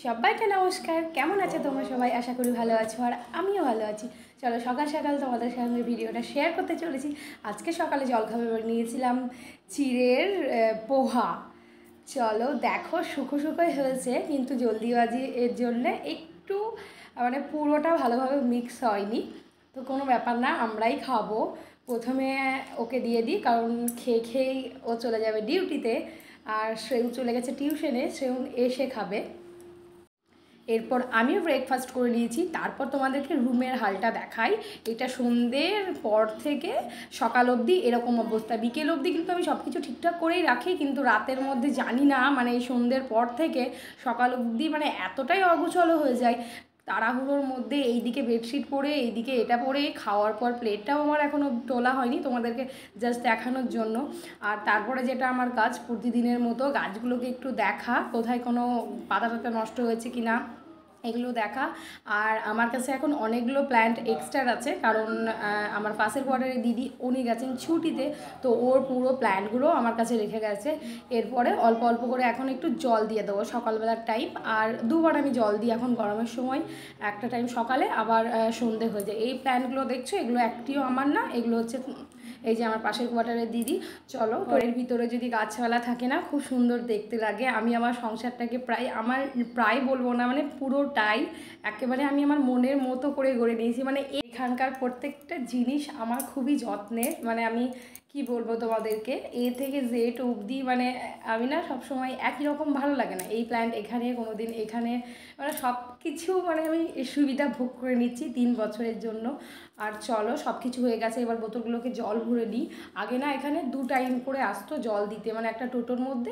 সবাইকে নমস্কার। কেমন আছে তোমরা সবাই? আশা করি ভালো আছো আর আমিও ভালো আছি। চলো সকাল সকাল তোমাদের সঙ্গে ভিডিওটা শেয়ার করতে চলেছি। আজকে সকালে জলখাবার নিয়েছিলাম চিড়ের পোহা। চলো দেখো, শুকো শুকোই হয়েছে কিন্তু জলদিবাজি এর জন্যে একটু মানে পুরোটা ভালোভাবে মিক্স হয়নি। তো কোনো ব্যাপার না, আমরাই খাবো। প্রথমে ওকে দিয়ে দিই, কারণ খেয়ে খেয়েই ও চলে যাবে ডিউটিতে, আর সেও চলে গেছে টিউশনে, সেও এসে খাবে। এরপর আমিও ব্রেকফাস্ট করে নিয়েছি। তারপর তোমাদেরকে রুমের হালটা দেখাই। এটা সন্ধ্যের পর থেকে সকাল অবধি এরকম অবস্থা। বিকেল অবধি কিন্তু আমি সব কিছু ঠিকঠাক করেই রাখি, কিন্তু রাতের মধ্যে জানি না, মানে এই সন্ধ্যের পর থেকে সকাল অবধি মানে এতটাই অগোছালো হয়ে যায়। তাড়াহুড়োর মধ্যে এইদিকে বেডশিট পরে, এইদিকে এটা পরে, খাওয়ার পর প্লেটটাও আমার এখনও তোলা হয়নি, তোমাদেরকে জাস্ট দেখানোর জন্য। আর তারপরে যেটা আমার কাজ প্রতিদিনের মতো, গাছগুলোকে একটু দেখা, কোথায় কোনো পাতা টাতা নষ্ট হয়েছে কি না এগুলো দেখা। আর আমার কাছে এখন অনেকগুলো প্ল্যান্ট এক্সট্রা আছে, কারণ আমার পাশের কোয়ার্টারে দিদি উনি গেছেন ছুটিতে, তো ওর পুরো প্ল্যান্টগুলো আমার কাছে রেখে গেছে। এরপরে অল্প অল্প করে এখন একটু জল দিয়ে দেবো সকালবেলার টাইম, আর দুবার আমি জল দিই এখন গরমের সময়, একটা টাইম সকালে, আবার সন্ধে হয়ে যায়। এই প্ল্যান্টগুলো দেখছো, এগুলো একটিও আমার না, এগুলো হচ্ছে এই যে আমার পাশের কোয়ার্টারের দিদি। চলো, ঘরের ভিতরে যদি গাছপালা থাকে না, খুব সুন্দর দেখতে লাগে। আমি আমার সংসারটাকে প্রায় বলবো না, মানে পুরোটাই একেবারে আমি আমার মনের মতো করে গড়ে নিয়েছি। মানে এখানকার প্রত্যেকটা জিনিস আমার খুবই যত্নের, মানে আমি কি বলবো তোমাদেরকে, এ থেকে জেড অবধি, মানে আমি না সবসময় একই রকম ভালো লাগে না। এই প্ল্যান্ট এখানে, কোনো দিন এখানে, মানে সব কিছু মানে আমি সুবিধা ভোগ করে নিচ্ছি 3 বছরের জন্য। আর চলো, সব কিছু হয়ে গেছে, এবার বোতলগুলোকে জল ভরে নিই। আগে না এখানে 2 টাইম করে আসতো জল দিতে, মানে একটা টোটোর মধ্যে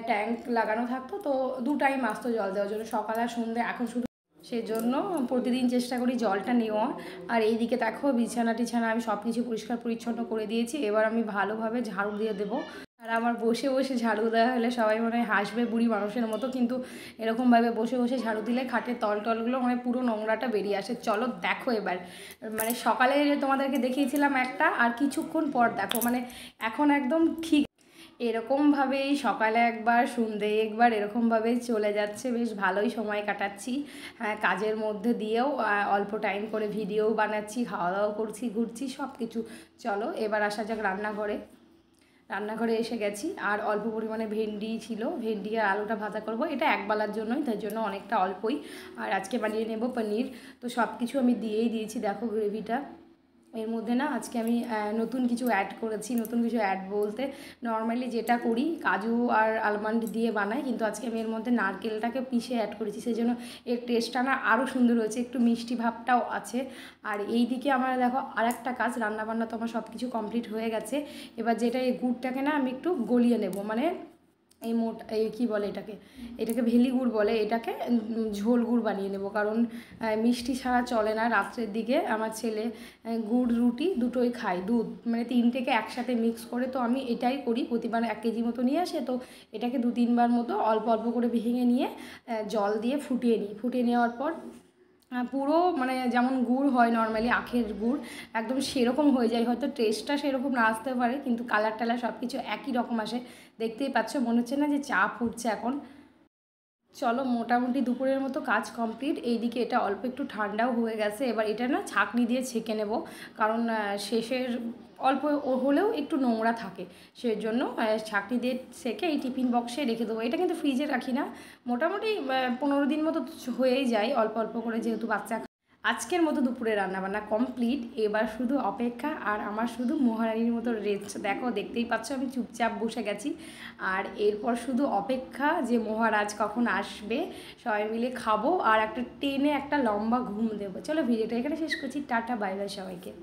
ট্যাঙ্ক লাগানো থাকতো, তো 2 টাইম আসতো জল দেওয়ার জন্য, সকাল আর সন্ধ্যে। এখন শুধু সেজন্য প্রতিদিন চেষ্টা করি জলটা নেওয়ার। আর এইদিকে দেখো, বিছানা টিছানা আমি সব কিছু পরিষ্কার পরিচ্ছন্ন করে দিয়েছি। এবার আমি ভালোভাবে ঝাড়ু দিয়ে দেবো। আর আমার বসে বসে ঝাড়ু দেওয়া হলে সবাই মনে হয় হাসবে বুড়ি মানুষের মতো, কিন্তু এরকমভাবে বসে বসে ঝাড়ু দিলে খাটের তলগুলো মানে পুরো নোংরাটা বেরিয়ে আসে। চলো দেখো এবার, মানে সকালে তোমাদেরকে দেখিয়েছিলাম একটা, আর কিছুক্ষণ পর দেখো, মানে এখন একদম ঠিক এরকমভাবেই সকালে একবার সন্ধ্যে একবার এরকমভাবেই চলে যাচ্ছে। বেশ ভালোই সময় কাটাচ্ছি, হ্যাঁ, কাজের মধ্যে দিয়েও অল্প টাইম করে ভিডিও বানাচ্ছি, খাওয়া দাওয়া করছি, ঘুরছি, সব কিছু। চলো এবার আসা যাক রান্নাঘরে এসে গেছি। আর অল্প পরিমাণে ভেন্ডি ছিল, ভেন্ডি আর আলুটা ভাজা করব, এটা একবেলার জন্যই, তার জন্য অনেকটা অল্পই। আর আজকে বানিয়ে নেব পনির। তো সব কিছু আমি দিয়েই দিয়েছি, দেখো গ্রেভিটা। এর মধ্যে না আজকে আমি নতুন কিছু অ্যাড করেছি। নতুন কিছু অ্যাড বলতে, নর্মালি যেটা করি কাজু আর আলমন্ড দিয়ে বানাই, কিন্তু আজকে আমি এর মধ্যে নারকেলটাকে পিষে অ্যাড করেছি, সেই জন্য এর টেস্টটা না আরও সুন্দর হয়েছে, একটু মিষ্টি ভাবটাও আছে। আর এই দিকে আমার দেখো আরেকটা কাজ, রান্নাবান্না তো আমার সব কিছু কমপ্লিট হয়ে গেছে। এবার যেটা এই গুড়টাকে না আমি একটু গলিয়ে নেব, মানে এই কী বলে এটাকে ভেলি গুড় বলে, এটাকে ঝোল গুড় বানিয়ে নেব, কারণ মিষ্টি ছাড়া চলে না। রাত্রের দিকে আমার ছেলে গুড় রুটি দুটোই খায়, দুধ মানে 3টেকে একসাথে মিক্স করে, তো আমি এটাই করি। প্রতিবার 1 কেজি মতো নিয়ে আসে, তো এটাকে 2-3 বার মতো অল্প অল্প করে ভেঙে নিয়ে জল দিয়ে ফুটিয়ে নিই। ফুটিয়ে নেওয়ার পর পুরো মানে যেমন গুড় হয় নর্মালি আখের গুড়, একদম সেরকম হয়ে যায়। হয়তো টেস্টটা সেরকম না আসতে পারে, কিন্তু কালার টালার সব কিছু একই রকম আসে। দেখতেই পাচ্ছ, মনে হচ্ছে না যে চা ফুটছে এখন। চলো, মোটামুটি দুপুরের মতো কাজ কমপ্লিট। এইদিকে এটা অল্প একটু ঠান্ডাও হয়ে গেছে। এবার এটা না ছাঁকনি দিয়ে ছেঁকে নেব, কারণ শেষের অল্প হলেও একটু নোংরা থাকে, সেজন্য ছাঁকনি দিয়ে ছেঁকে এই টিফিন বক্সে রেখে দেবো। এটা কিন্তু ফ্রিজে রাখি না, মোটামুটি 15 দিন মতো হয়েই যায় অল্প অল্প করে, যেহেতু বাচ্চা। আজকের মতো দুপুরে রান্নাবান্না কমপ্লিট। এবার শুধু অপেক্ষা, আর আমার শুধু মহারানীর মতো রেস্ট। দেখো, দেখতেই পাচ্ছ আমি চুপচাপ বসে গেছি। আর এরপর শুধু অপেক্ষা যে মহারাজ কখন আসবে, সবাই মিলে খাবো, আর একটা টেনে একটা লম্বা ঘুম দেবো। চলো ভিডিওটা এখানে শেষ করছি। টাটা, বাই বাই সবাইকে।